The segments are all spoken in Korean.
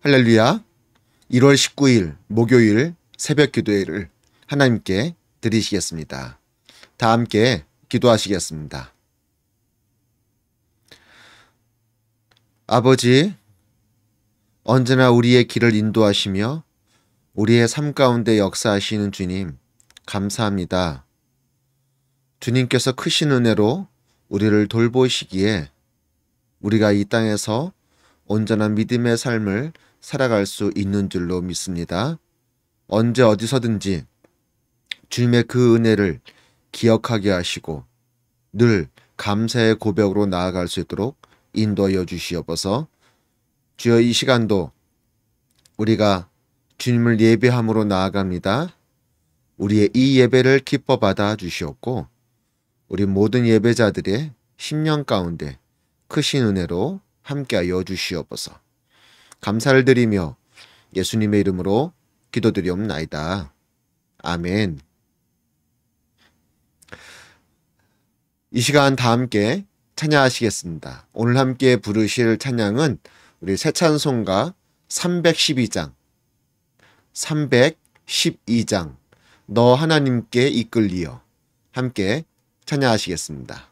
할렐루야. 1월 19일 목요일 새벽 기도회를 하나님께 드리시겠습니다. 다 함께 기도하시겠습니다. 아버지, 언제나 우리의 길을 인도하시며 우리의 삶 가운데 역사하시는 주님, 감사합니다. 주님께서 크신 은혜로 우리를 돌보시기에 우리가 이 땅에서 온전한 믿음의 삶을 살아갈 수 있는 줄로 믿습니다. 언제 어디서든지 주님의 그 은혜를 기억하게 하시고 늘 감사의 고백으로 나아갈 수 있도록 인도하여 주시옵소서. 주여, 이 시간도 우리가 주님을 예배함으로 나아갑니다. 우리의 이 예배를 기뻐 받아 주시옵고 우리 모든 예배자들의 심령 가운데 크신 은혜로 함께하여 주시옵소서. 감사를 드리며 예수님의 이름으로 기도드리옵나이다. 아멘. 이 시간 다 함께 찬양하시겠습니다. 오늘 함께 부르실 찬양은 우리 새 찬송가 312장 너 하나님께 이끌리어 함께 찬양하시겠습니다.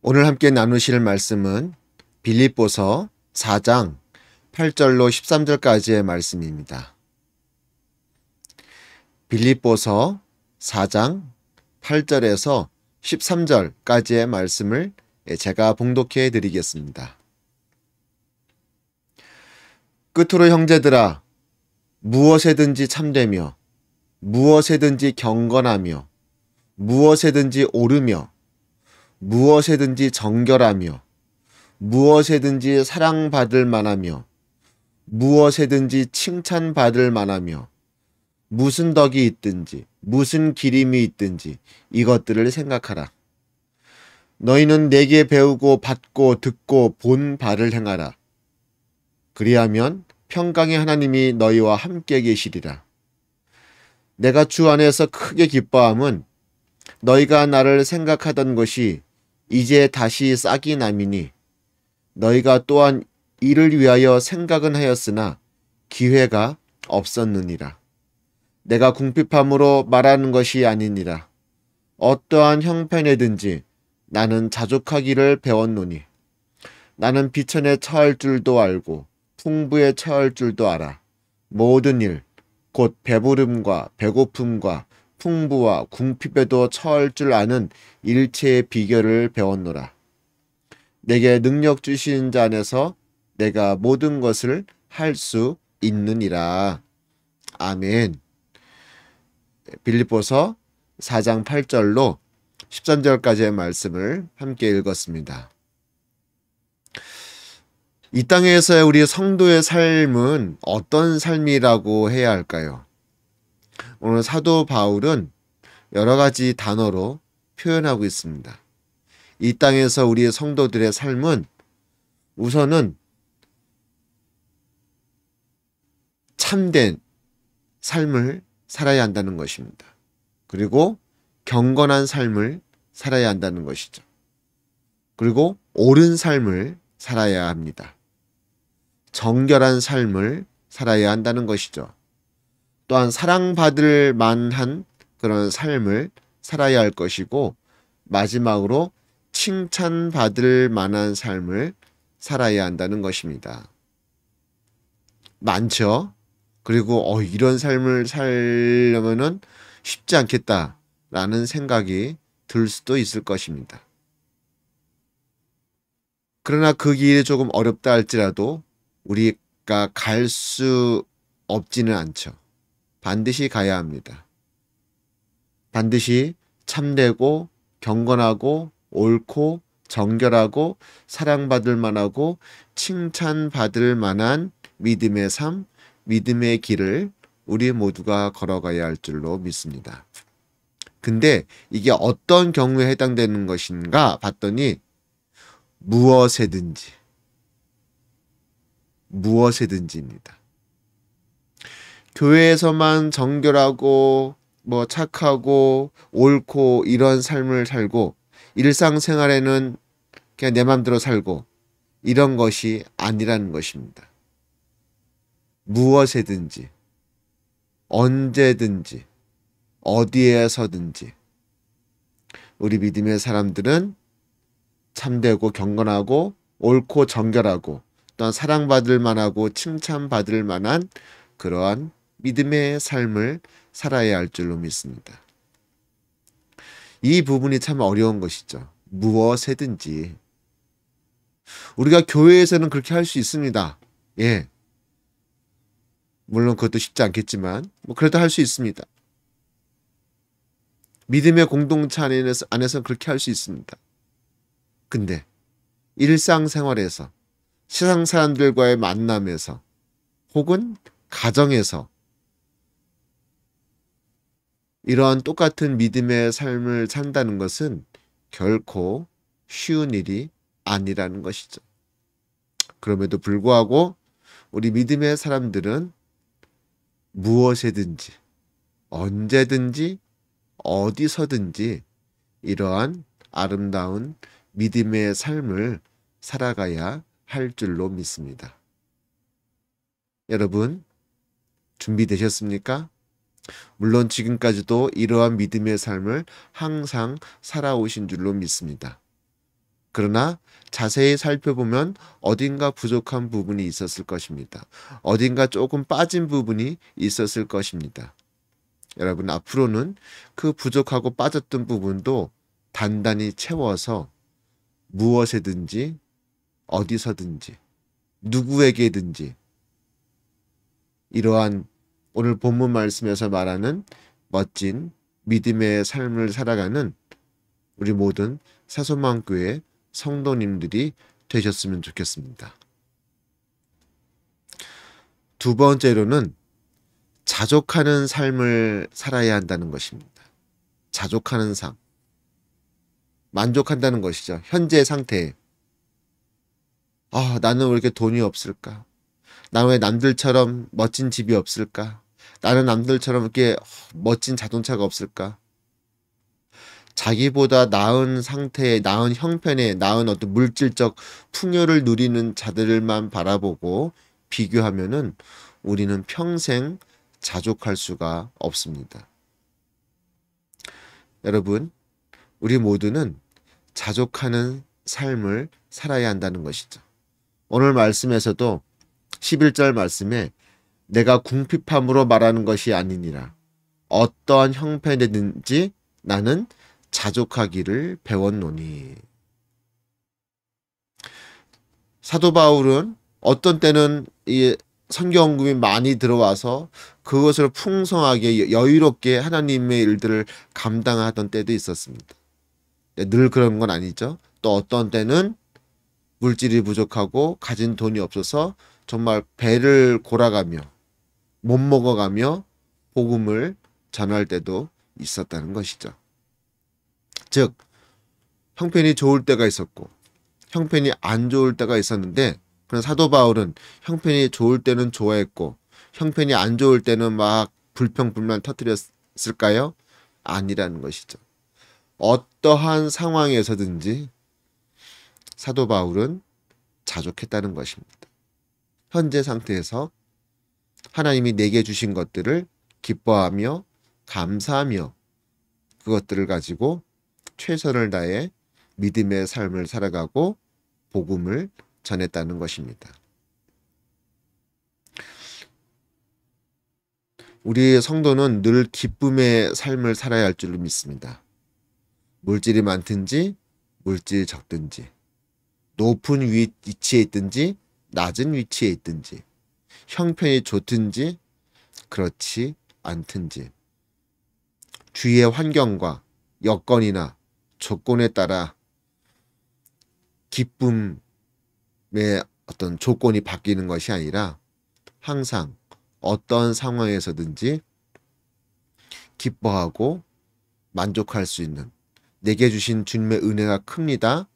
오늘 함께 나누실 말씀은 빌립보서 4장 8절로 13절까지의 말씀입니다. 빌립보서 4장 8절에서 13절까지의 말씀을 제가 봉독해 드리겠습니다. 끝으로 형제들아, 무엇에든지 참되며 무엇에든지 경건하며 무엇에든지 옳으며 무엇에든지 정결하며 무엇에든지 사랑받을 만하며 무엇에든지 칭찬받을 만하며 무슨 덕이 있든지 무슨 기림이 있든지 이것들을 생각하라. 너희는 내게 배우고 받고 듣고 본 바를 행하라. 그리하면 평강의 하나님이 너희와 함께 계시리라. 내가 주 안에서 크게 기뻐함은 너희가 나를 생각하던 것이 이제 다시 싹이 남이니 너희가 또한 이를 위하여 생각은 하였으나 기회가 없었느니라. 내가 궁핍함으로 말하는 것이 아니니라. 어떠한 형편에든지 나는 자족하기를 배웠노니 나는 비천에 처할 줄도 알고 풍부에 처할 줄도 알아. 모든 일, 곧 배부름과 배고픔과 풍부와 궁핍에도 처할 줄 아는 일체의 비결을 배웠노라. 내게 능력 주신 자 안에서 내가 모든 것을 할 수 있느니라. 아멘. 빌립보서 4장 8절로 13절까지의 말씀을 함께 읽었습니다. 이 땅에서의 우리 성도의 삶은 어떤 삶이라고 해야 할까요? 오늘 사도 바울은 여러 가지 단어로 표현하고 있습니다. 이 땅에서 우리 성도들의 삶은 우선은 참된 삶을 살아야 한다는 것입니다. 그리고 경건한 삶을 살아야 한다는 것이죠. 그리고 옳은 삶을 살아야 합니다. 정결한 삶을 살아야 한다는 것이죠. 또한 사랑받을 만한 그런 삶을 살아야 할 것이고 마지막으로 칭찬받을 만한 삶을 살아야 한다는 것입니다. 많죠? 그리고 이런 삶을 살려면은 쉽지 않겠다라는 생각이 들 수도 있을 것입니다. 그러나 그 길이 조금 어렵다 할지라도 우리가 갈 수 없지는 않죠. 반드시 가야 합니다. 반드시 참되고 경건하고 옳고 정결하고 사랑받을 만하고 칭찬받을 만한 믿음의 삶, 믿음의 길을 우리 모두가 걸어가야 할 줄로 믿습니다. 근데 이게 어떤 경우에 해당되는 것인가 봤더니 무엇에든지입니다. 교회에서만 정결하고 착하고 옳고 이런 삶을 살고 일상생활에는 그냥 내 맘대로 살고 이런 것이 아니라는 것입니다. 무엇에든지 언제든지 어디에서든지 우리 믿음의 사람들은 참되고 경건하고 옳고 정결하고 또한 사랑받을 만하고 칭찬받을 만한 그러한 믿음의 삶을 살아야 할 줄로 믿습니다. 이 부분이 참 어려운 것이죠. 무엇에든지. 우리가 교회에서는 그렇게 할 수 있습니다. 예. 물론 그것도 쉽지 않겠지만 그래도 할 수 있습니다. 믿음의 공동체 안에서 그렇게 할 수 있습니다. 근데 일상생활에서 세상 사람들과의 만남에서 혹은 가정에서 이러한 똑같은 믿음의 삶을 산다는 것은 결코 쉬운 일이 아니라는 것이죠. 그럼에도 불구하고 우리 믿음의 사람들은 무엇에든지 언제든지 어디서든지 이러한 아름다운 믿음의 삶을 살아가야 할 줄로 믿습니다. 여러분, 준비되셨습니까? 물론 지금까지도 이러한 믿음의 삶을 항상 살아오신 줄로 믿습니다. 그러나 자세히 살펴보면 어딘가 부족한 부분이 있었을 것입니다. 어딘가 조금 빠진 부분이 있었을 것입니다. 여러분, 앞으로는 그 부족하고 빠졌던 부분도 단단히 채워서 무엇에든지 어디서든지 누구에게든지 이러한 오늘 본문 말씀에서 말하는 멋진 믿음의 삶을 살아가는 우리 모든 사소망교회 성도님들이 되셨으면 좋겠습니다. 두 번째로는 자족하는 삶을 살아야 한다는 것입니다. 자족하는 삶. 만족한다는 것이죠. 현재 상태에. 나는 왜 이렇게 돈이 없을까? 나는 왜 남들처럼 멋진 집이 없을까? 나는 남들처럼 이렇게 멋진 자동차가 없을까? 자기보다 나은 상태에, 나은 형편에, 나은 어떤 물질적 풍요를 누리는 자들만 바라보고 비교하면은 우리는 평생 자족할 수가 없습니다. 여러분, 우리 모두는 자족하는 삶을 살아야 한다는 것이죠. 오늘 말씀에서도 11절 말씀에 내가 궁핍함으로 말하는 것이 아니니라. 어떠한 형편이든지 나는 자족하기를 배웠노니. 사도 바울은 어떤 때는 이 선교원금이 많이 들어와서 그것을 풍성하게 여유롭게 하나님의 일들을 감당하던 때도 있었습니다. 늘 그런 건 아니죠. 또 어떤 때는 물질이 부족하고 가진 돈이 없어서 정말 배를 골아가며 못 먹어가며 복음을 전할 때도 있었다는 것이죠. 즉 형편이 좋을 때가 있었고 형편이 안 좋을 때가 있었는데, 그런 사도 바울은 형편이 좋을 때는 좋아했고 형편이 안 좋을 때는 막 불평불만 터뜨렸을까요? 아니라는 것이죠. 어떠한 상황에서든지 사도 바울은 자족했다는 것입니다. 현재 상태에서 하나님이 내게 주신 것들을 기뻐하며 감사하며 그것들을 가지고 최선을 다해 믿음의 삶을 살아가고 복음을 전했다는 것입니다. 우리 성도는 늘 기쁨의 삶을 살아야 할 줄로 믿습니다. 물질이 많든지 물질이 적든지, 높은 위치에 있든지 낮은 위치에 있든지, 형편이 좋든지 그렇지 않든지, 주위의 환경과 여건이나 조건에 따라 기쁨의 어떤 조건이 바뀌는 것이 아니라 항상 어떤 상황에서든지 기뻐하고 만족할 수 있는, 내게 주신 주님의 은혜가 큽니다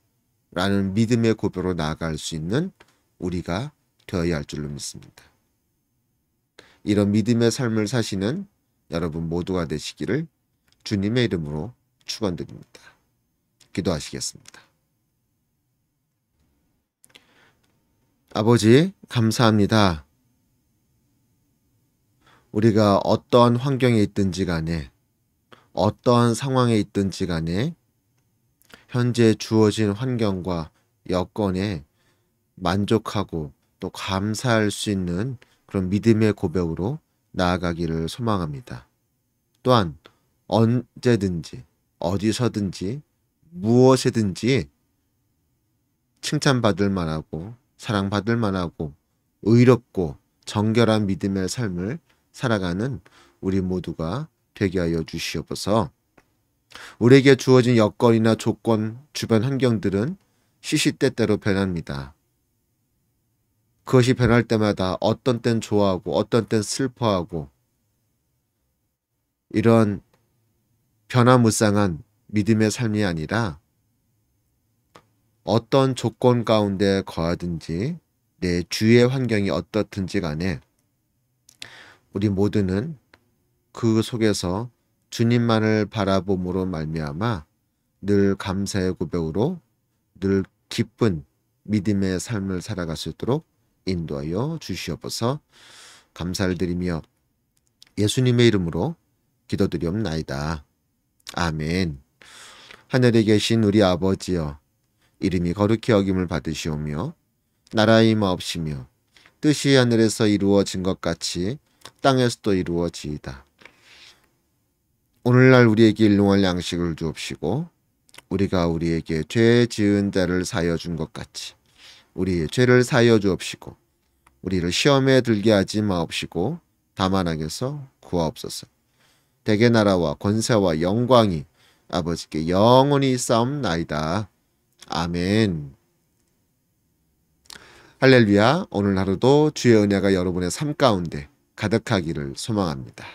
라는 믿음의 고백으로 나아갈 수 있는 우리가 되어야 할 줄로 믿습니다. 이런 믿음의 삶을 사시는 여러분 모두가 되시기를 주님의 이름으로 축원드립니다. 기도하시겠습니다. 아버지, 감사합니다. 우리가 어떠한 환경에 있든지 간에, 어떠한 상황에 있든지 간에 현재 주어진 환경과 여건에 만족하고 또 감사할 수 있는 그런 믿음의 고백으로 나아가기를 소망합니다. 또한 언제든지 어디서든지 무엇이든지 칭찬받을 만하고 사랑받을 만하고 의롭고 정결한 믿음의 삶을 살아가는 우리 모두가 되게 하여 주시옵소서. 우리에게 주어진 여건이나 조건, 주변 환경들은 시시때때로 변합니다. 그것이 변할 때마다 어떤 땐 좋아하고 어떤 땐 슬퍼하고, 이런 변화무쌍한 믿음의 삶이 아니라 어떤 조건 가운데 거하든지 내 주위의 환경이 어떻든지 간에 우리 모두는 그 속에서 주님만을 바라봄으로 말미암아 늘 감사의 고백으로 늘 기쁜 믿음의 삶을 살아갈 수 있도록 인도하여 주시옵소서. 감사를 드리며 예수님의 이름으로 기도드리옵나이다. 아멘. 하늘에 계신 우리 아버지여, 이름이 거룩히 여김을 받으시오며 나라의 임하옵시며 뜻이 하늘에서 이루어진 것 같이 땅에서도 이루어지이다. 오늘날 우리에게 일용할 양식을 주옵시고 우리가 우리에게 죄 지은 자를 사하여 준 것 같이 우리의 죄를 사하여 주옵시고 우리를 시험에 들게 하지 마옵시고 다만 악에서 구하옵소서. 대개 나라와 권세와 영광이 아버지께 영원히 싸움나이다. 아멘. 할렐루야. 오늘 하루도 주의 은혜가 여러분의 삶 가운데 가득하기를 소망합니다.